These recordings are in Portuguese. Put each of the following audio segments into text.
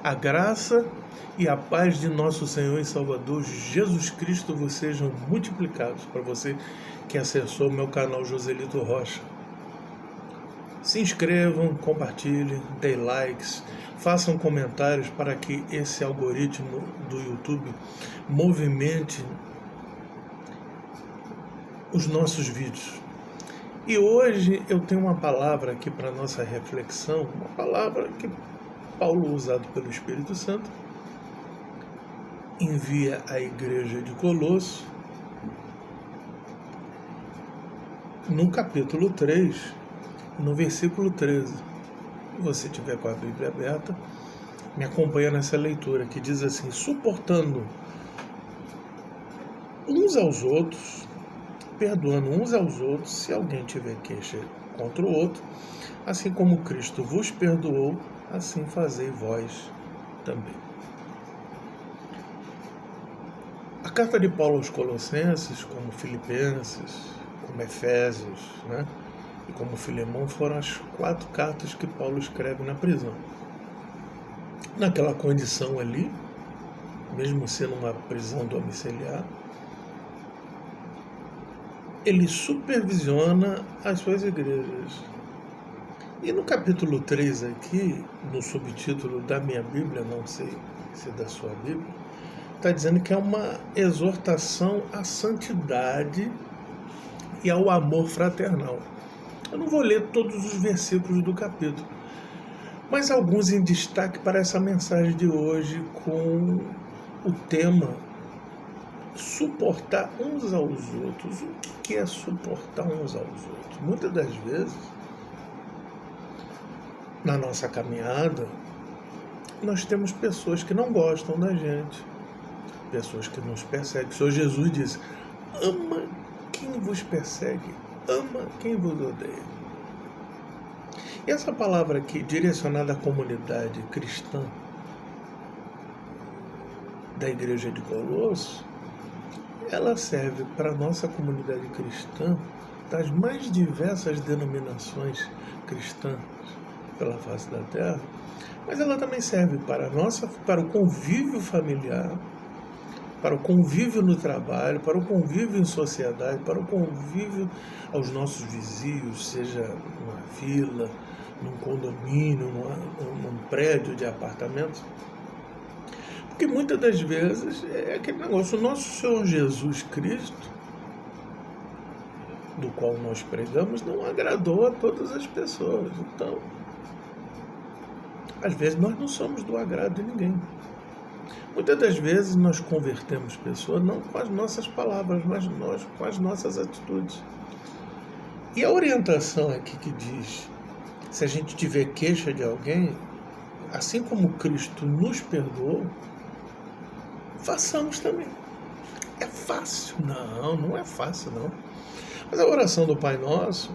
A graça e a paz de nosso Senhor e Salvador Jesus Cristo vos sejam multiplicados. Para você que acessou o meu canal Joselito Rocha, se inscrevam, compartilhem, deem likes, façam comentários para que esse algoritmo do YouTube movimente os nossos vídeos. E hoje eu tenho uma palavra aqui para nossa reflexão, uma palavra que Paulo, usado pelo Espírito Santo, envia à igreja de Colosso, no capítulo 3, no versículo 13. Se você tiver com a Bíblia aberta, me acompanha nessa leitura, que diz assim: suportando uns aos outros, perdoando uns aos outros, se alguém tiver queixa contra o outro, assim como Cristo vos perdoou, assim fazei vós também. A carta de Paulo aos Colossenses, como Filipenses, como Efésios, e como Filemão, foram as 4 cartas que Paulo escreve na prisão. Naquela condição ali, mesmo sendo uma prisão domiciliar, ele supervisiona as suas igrejas. E no capítulo 3 aqui, no subtítulo da minha Bíblia, não sei se é da sua Bíblia, está dizendo que é uma exortação à santidade e ao amor fraternal. Eu não vou ler todos os versículos do capítulo, mas alguns em destaque para essa mensagem de hoje, com o tema suportar uns aos outros. O que é suportar uns aos outros? Muitas das vezes, na nossa caminhada, nós temos pessoas que não gostam da gente, pessoas que nos perseguem. O Senhor Jesus disse: ama quem vos persegue, ama quem vos odeia. E essa palavra aqui, direcionada à comunidade cristã da igreja de Colosso, ela serve para a nossa comunidade cristã das mais diversas denominações cristãs pela face da terra, mas ela também serve para o convívio familiar, para o convívio no trabalho, para o convívio em sociedade, para o convívio aos nossos vizinhos, seja numa vila, num condomínio, num prédio de apartamentos. Porque muitas das vezes é aquele negócio: o nosso Senhor Jesus Cristo, do qual nós pregamos, não agradou a todas as pessoas. Então, às vezes nós não somos do agrado de ninguém. Muitas das vezes nós convertemos pessoas não com as nossas palavras, mas nós com as nossas atitudes. E a orientação aqui que diz: se a gente tiver queixa de alguém, assim como Cristo nos perdoou, façamos também. É fácil? Não, não é fácil não. Mas a oração do Pai Nosso,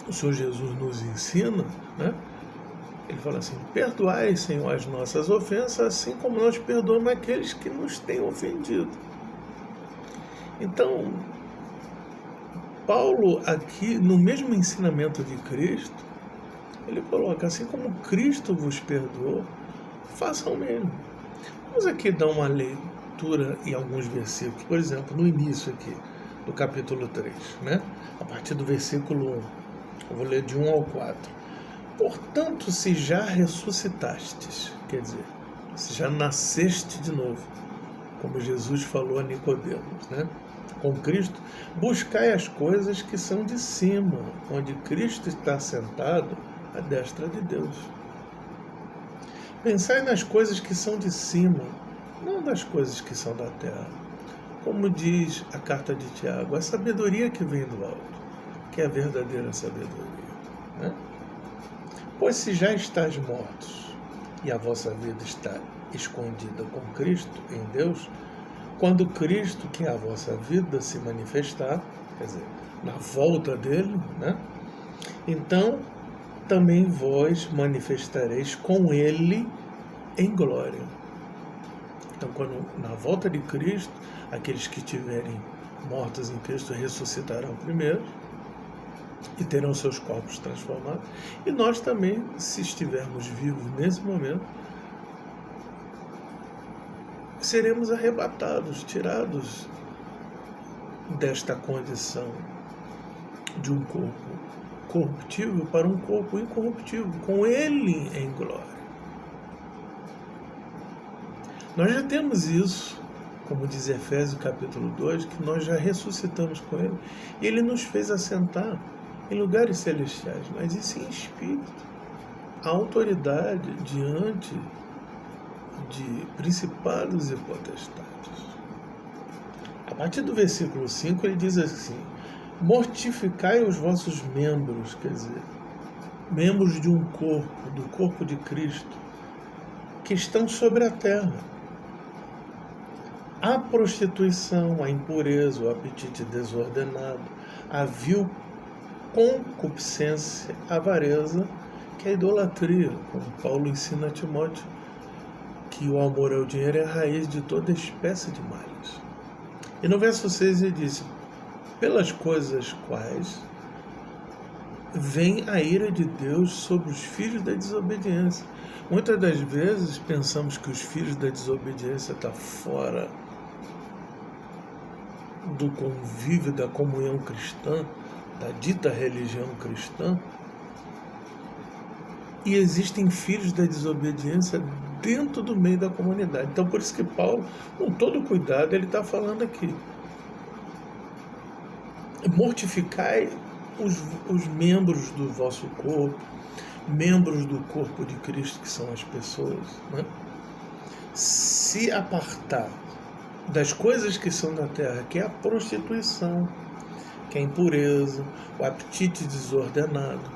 o Senhor Jesus nos ensina, Ele fala assim: perdoai, Senhor, as nossas ofensas, assim como nós perdoamos aqueles que nos têm ofendido. Então, Paulo aqui, no mesmo ensinamento de Cristo, ele coloca: assim como Cristo vos perdoou, façam o mesmo. Vamos aqui dar uma leitura em alguns versículos. Por exemplo, no início aqui do capítulo 3, a partir do versículo 1. Eu vou ler de 1 ao 4. Portanto, se já ressuscitastes, quer dizer, se já nasceste de novo, como Jesus falou a Nicodemos, com Cristo, buscai as coisas que são de cima, onde Cristo está sentado à destra de Deus. Pensai nas coisas que são de cima, não das coisas que são da terra. Como diz a carta de Tiago, a sabedoria que vem do alto, que é a verdadeira sabedoria. Pois se já estáis mortos e a vossa vida está escondida com Cristo em Deus, quando Cristo, que é a vossa vida, se manifestar, quer dizer, na volta dele, então também vós manifestareis com ele em glória. Então, quando na volta de Cristo, aqueles que estiverem mortos em Cristo ressuscitarão primeiro e terão seus corpos transformados. E nós também, se estivermos vivos nesse momento, seremos arrebatados, tirados desta condição de um corpo corruptível para um corpo incorruptível, com Ele em glória. Nós já temos isso, como diz Efésios capítulo 2, que nós já ressuscitamos com Ele, e Ele nos fez assentar em lugares celestiais, mas isso em espírito, a autoridade diante de principados e potestades. A partir do versículo 5 ele diz assim: mortificai os vossos membros, quer dizer, membros de um corpo, do corpo de Cristo, que estão sobre a terra. A prostituição, a impureza, o apetite desordenado, a vil concupiscência, a avareza, que é a idolatria, como Paulo ensina a Timóteo, que o amor ao dinheiro é a raiz de toda espécie de males. E no verso 6 ele diz: pelas coisas quais vem a ira de Deus sobre os filhos da desobediência. Muitas das vezes pensamos que os filhos da desobediência estão fora do convívio, da comunhão cristã, da dita religião cristã, e existem filhos da desobediência dentro do meio da comunidade. Então por isso que Paulo, com todo cuidado, ele está falando aqui: mortificai os membros do vosso corpo, membros do corpo de Cristo, que são as pessoas, né? Se apartar das coisas que são da terra, que é a prostituição, que é a impureza, o apetite desordenado,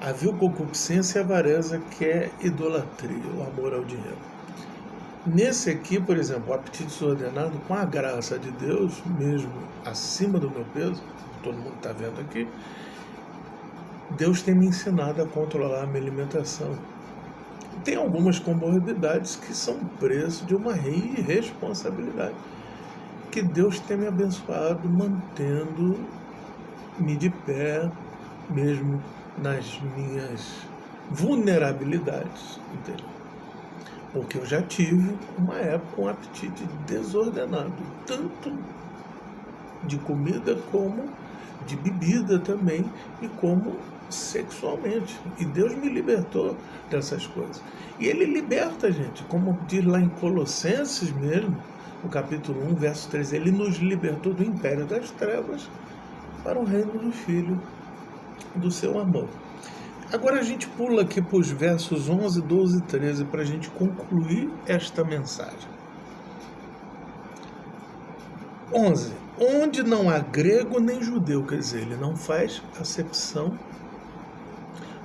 a vil concupiscência e a avareza, que é idolatria, o amor ao dinheiro. Nesse aqui, por exemplo, o apetite desordenado, com a graça de Deus, mesmo acima do meu peso, todo mundo está vendo aqui, Deus tem me ensinado a controlar a minha alimentação. Tem algumas comorbidades que são preço de uma irresponsabilidade, que Deus tem me abençoado, mantendo-me de pé, mesmo nas minhas vulnerabilidades, entendeu? Porque eu já tive uma época um apetite desordenado, tanto de comida como de bebida também, e como sexualmente. E Deus me libertou dessas coisas. E Ele liberta a gente, como diz lá em Colossenses mesmo, no capítulo 1, verso 13, Ele nos libertou do império das trevas para o reino do Filho do seu amor. Agora a gente pula aqui para os versos 11, 12 e 13 para a gente concluir esta mensagem. 11. Onde não há grego nem judeu, quer dizer, ele não faz acepção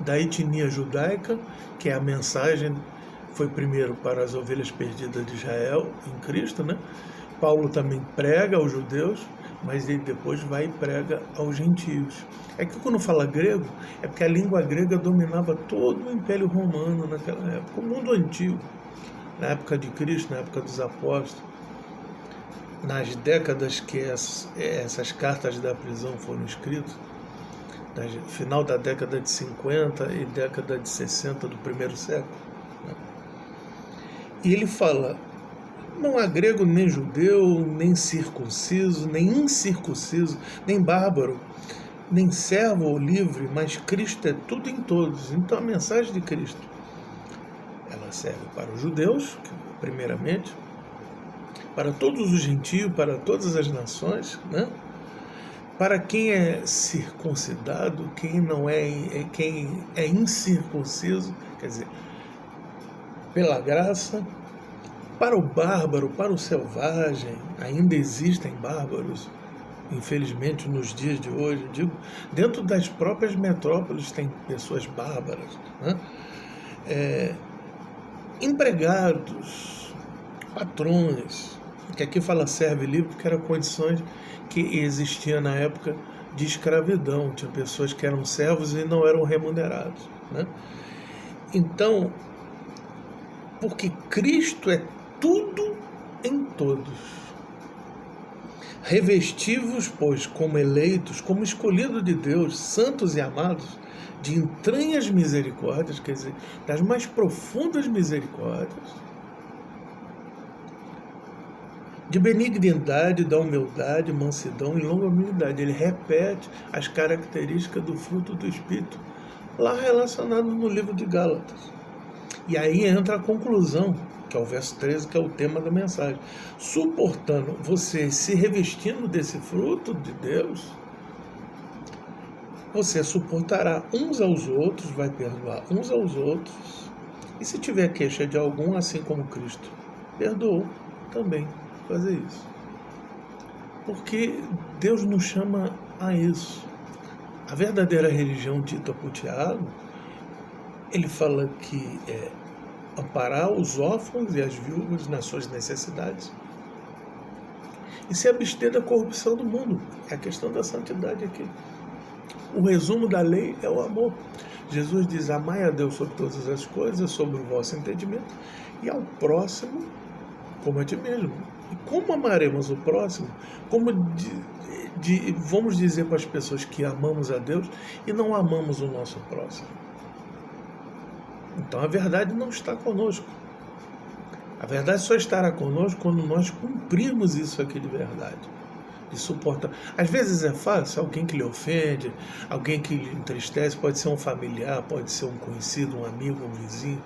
da etnia judaica, que é a mensagem, foi primeiro para as ovelhas perdidas de Israel em Cristo, né? Paulo também prega aos judeus, mas ele depois vai e prega aos gentios. É que quando fala grego, é porque a língua grega dominava todo o Império Romano naquela época, o mundo antigo, na época de Cristo, na época dos apóstolos, nas décadas que essas cartas da prisão foram escritas, no final da década de 50 e década de 60 do primeiro século, né? E ele fala: não há grego nem judeu, nem circunciso, nem incircunciso, nem bárbaro, nem servo ou livre, mas Cristo é tudo em todos. Então a mensagem de Cristo, ela serve para os judeus, primeiramente, para todos os gentios, para todas as nações, né? Para quem é circuncidado, quem não quem é incircunciso, quer dizer, pela graça, para o bárbaro, para o selvagem. Ainda existem bárbaros, infelizmente, nos dias de hoje. Digo, dentro das próprias metrópoles tem pessoas bárbaras, né? Empregados, patrões, que aqui fala servo e livre, porque eram condições que existiam na época de escravidão. Tinha pessoas que eram servos e não eram remunerados, né? Então, porque Cristo é tudo em todos. Revestivos, pois, como eleitos, como escolhidos de Deus, santos e amados, de entranhas misericórdias, quer dizer, das mais profundas misericórdias, de benignidade, da humildade, mansidão e longanimidade. Ele repete as características do fruto do Espírito, lá relacionado no livro de Gálatas. E aí entra a conclusão, que é o verso 13, que é o tema da mensagem. Suportando, você se revestindo desse fruto de Deus, você suportará uns aos outros, vai perdoar uns aos outros. E se tiver queixa de algum, assim como Cristo perdoou, também fazer isso. Porque Deus nos chama a isso. A verdadeira religião dita por Tiago, ele fala que é amparar os órfãos e as viúvas nas suas necessidades e se abster da corrupção do mundo. É a questão da santidade aqui. O resumo da lei é o amor. Jesus diz: amai a Deus sobre todas as coisas, sobre o vosso entendimento, e ao próximo como a ti mesmo. E como amaremos o próximo? Como vamos dizer para as pessoas que amamos a Deus e não amamos o nosso próximo? Então a verdade não está conosco. A verdade só estará conosco quando nós cumprirmos isso aqui de verdade. De suportar. Às vezes é fácil, alguém que lhe ofende, alguém que lhe entristece, pode ser um familiar, pode ser um conhecido, um amigo, um vizinho,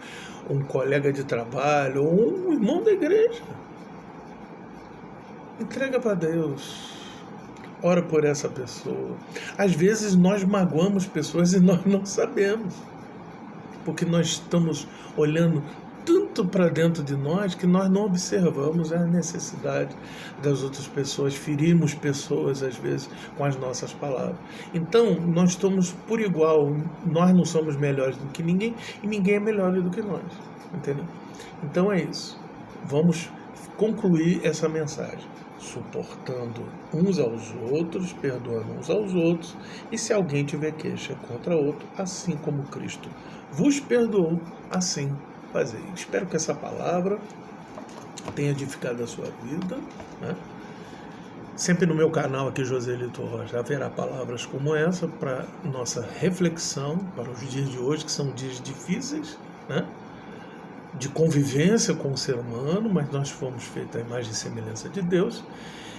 um colega de trabalho, ou um irmão da igreja. Entrega para Deus. Ora por essa pessoa. Às vezes nós magoamos pessoas e nós não sabemos. Porque nós estamos olhando tanto para dentro de nós que nós não observamos a necessidade das outras pessoas, ferimos pessoas às vezes com as nossas palavras. Então, nós estamos por igual, nós não somos melhores do que ninguém e ninguém é melhor do que nós, entendeu? Então é isso. Vamos concluir essa mensagem. Suportando uns aos outros, perdoando uns aos outros, e se alguém tiver queixa contra outro, assim como Cristo vos perdoou, assim fazei. Espero que essa palavra tenha edificado a sua vida, né? Sempre no meu canal aqui, Joselito Rocha, haverá palavras como essa para nossa reflexão, para os dias de hoje, que são dias difíceis, né? De convivência com o ser humano, mas nós fomos feitos à imagem e semelhança de Deus.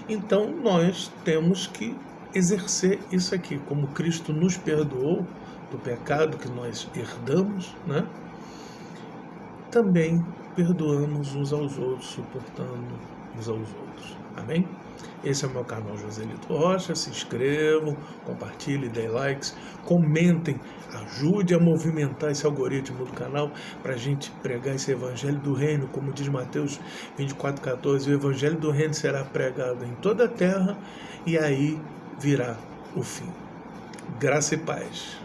Então nós temos que exercer isso aqui, como Cristo nos perdoou do pecado que nós herdamos, né? Também perdoamos uns aos outros, suportando uns aos outros. Amém? Esse é o meu canal Joselito Rocha. Se inscrevam, compartilhem, deem likes, comentem, ajude a movimentar esse algoritmo do canal para a gente pregar esse evangelho do reino, como diz Mateus 24,14, o evangelho do reino será pregado em toda a terra e aí virá o fim. Graça e paz.